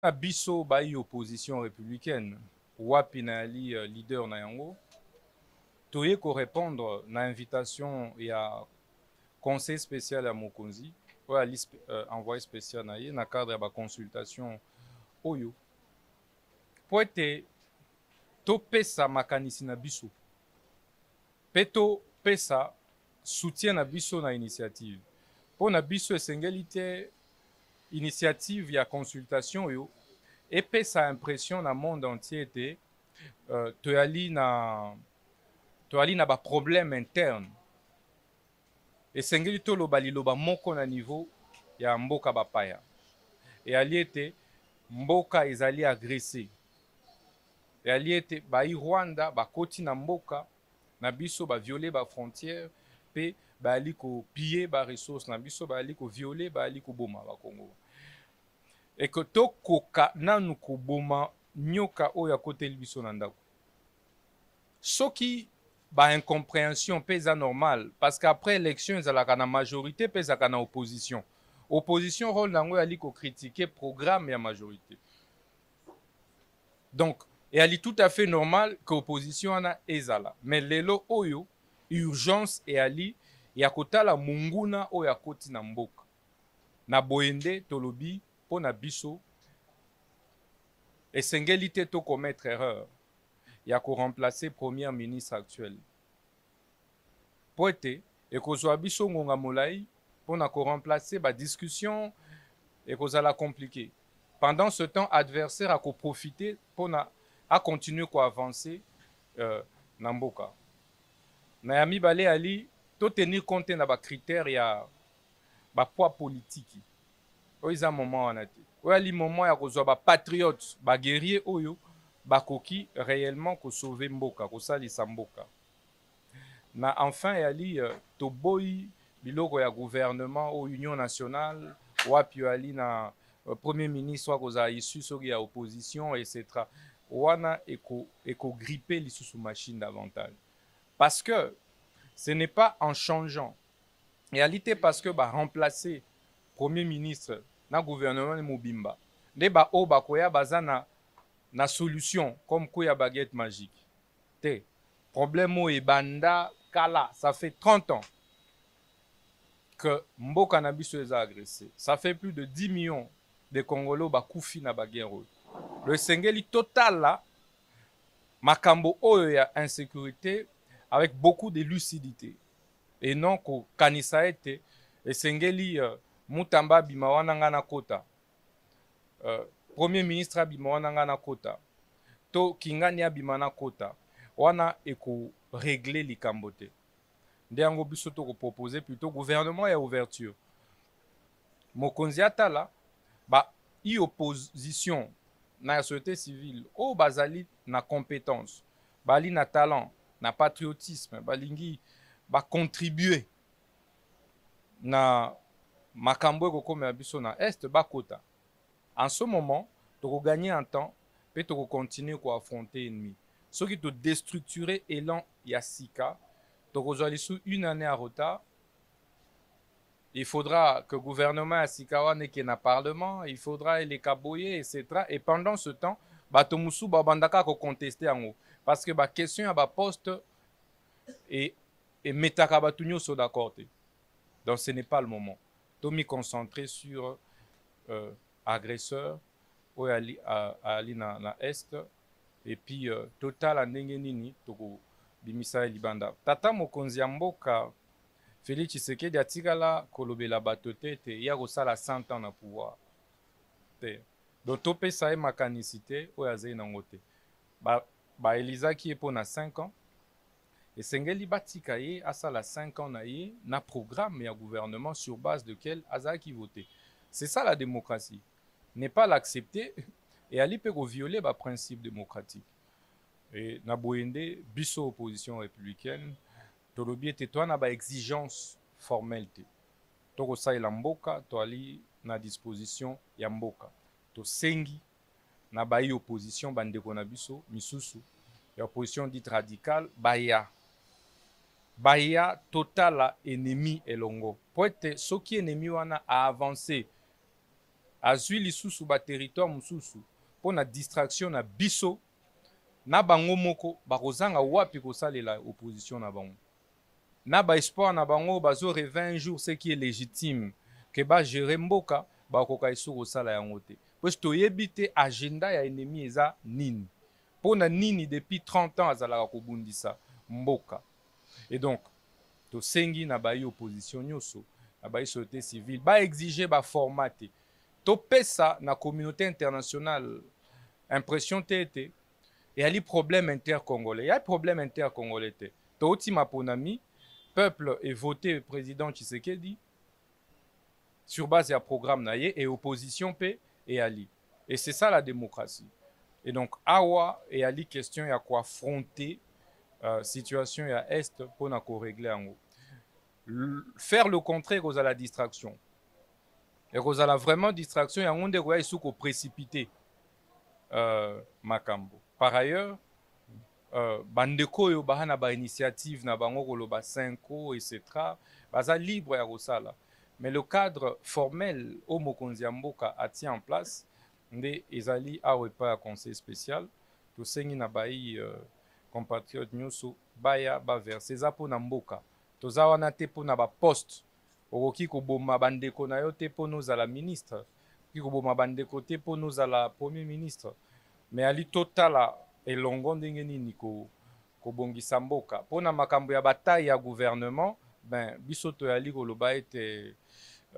Na biso bayi opposition républicaine wapi na yali leader na yango toye répondre na invitation ya conseil spécial ya mokonzi oyo ali envoyé spécial na ye na cadre ya baconsultation oyo po ete topesa makanisi na biso mpe topesa soutien na biso na initiative mpo na biso esengeli te initiative ya consultation oyo epesa impression na monde entier ete toyali na baproblème interne esengeli toloba liloba moko na niveau ya mboka bapaya eyali ete mboka ezali agressé eyali ete bayi rwanda bakoti na mboka na biso baviole bafrontière mpe bayali kopille baresource na biso bayali koviole bayali koboma bakongo eke tokoka nanu koboma nyoka oyo akoteli biso na ndako soki incompréhension mpe eza normal parce que après élection ezalaka na majorité mpe ezalaka na opposition opposition rôle nango eyali kocritiquer programme ya majorité donc eyali tout à fait normal que opposition wana ezala mais lelo oyo urgence eyali ya kotala monguna oyo akoti na mboka na boyende tolobi mpo na biso esengeli te tokommettre erreur ya koremplacer premier ministre actuel po ete ekozwa biso ngonga molai mpona koremplacer badiscussion ekozala compliqué pendant ce temps adversaire akoprofite mpona acontinue koavance na mboka na ya mibale ali totenir compte na bacritère ya bapoids politiki oyo eza moment wana te oyo ali moment ya kozwa bapatriote baguerrier oyo bakoki réellement kosauve mboka kosalisa mboka na enfin yali toboyi biloko ya gouvernement o union nationale wapi yali na premier ministre akozala issu soki ya opposition etc wana ekogrippe lisusu machine davantage parce que ce n'est pas en changeant yali te parce que remplacer premier ministre na gouvernement mobimba nde baoyo bakoya baza na solution comme koya baguette magique te problème oyo ebanda kala ça fait 30 ans que mboka na biso eza agressé ça fait plus de 10 millions de congolais bakufi na baguerre oyo lo esengeli totala makambo oyo ya insécurité avec beaucoup de lucidité et non kokanisa ete esengeli mutamba abima wana nga na kota premier ministre abima wana nga na kota to kingani abima na kota wana ekoregle likambo te nde yango biso tokopropose plutôt gouvernement ya ouverture mokonzi atala i opposition na ya société civile oyo bazali na compétence bali na talent na patriotisme balingi bacontribue na makambo ekokomela biso na este bakota en ce moment tokogagner en temps mpe tokocontinue koaffronter ennemi soki todestructure élan ya sika tokozwa lisu une année à retard il faudra que le gouvernement ya sika wana eke na parlement il faudra eleka boye etc et pendant ce temps bato mosusu babandaka koconteste yango parce que baquestion ya baposte emetaka bato nyonso d'accord te donc ce n'est pas le moment tomi concentrer sur agresseur oyo ali na est et puis totala ndenge nini tokobimisa ye libanda tata mokonzi ya mboka Félix Tshisekedi atikala kolobela bato te ete ya kosala 100 ans na pouvoir te donc topesa ye makanisi te oyo azali nango te baelizaki ye mpo na 5 ans esengeli batika ye asala 5 ans na ye na programme ya gouvernement sur base de quel azalaki voté c'est ça la démocratie n'est pas l'accepter et ali mpe kovioler baprincipe démocratique et na boyende biso opposition républicaine tolobi ete toana baexigence formelle te tokosalela mboka toali na disposition ya mboka tosengi na bayi opposition bandeko na biso misusu ya opposition dite radicale baya totala ennemi elongo po ete soki ennemi wana aavance azwi lisusu ba territoire mususu pour na distraction na biso na bango moko bakozanga wapi kosalela opposition na bango na ba espoir na bango bazo rêver un jour ce qui est légitime que ba gérer mboka bakoka isu kosala yango te parce toyebi te agenda ya ennemi eza nini pona nini depuis 30 ans azalaka kobundisa mboka et donc tosengi na bayi opposition nyonso na bayi société civile ba exiger ba format te topesa na communauté internationale impression te ete eyali problème intercongolais ya problème intercongolais te touti maponami peuple et voté président Tshisekedi sur base ya programme na ye et opposition pe eyali et c'est ça la démocratie et donc awa eyali question ya koaffronter situation ya est mpona korégler yango faire le contraire ekozala distraction ekozala vraiment distraction yango nde ekoya esu koprécipiter makambo par ailleurs bandeko oyo baza na bainitiative na bango koloba 5 etc baza libre ya kosala mais le cadre formel oyo mokonzi ya mboka atie en place nde ezali awa epai ya conseil spécial tosengi na bayi compatriote nyonso baya baverse eza mpona mboka toza wana te mpona baposte okoki koboma bandeko na yo te mpona ozala ministre okoki koboma bandeko te mpona ozala premier ministre mais ali totala elongo ndenge nini kobongisa mboka mpona makambo ya bataille ya gouvernement ben biso toyali koloba ete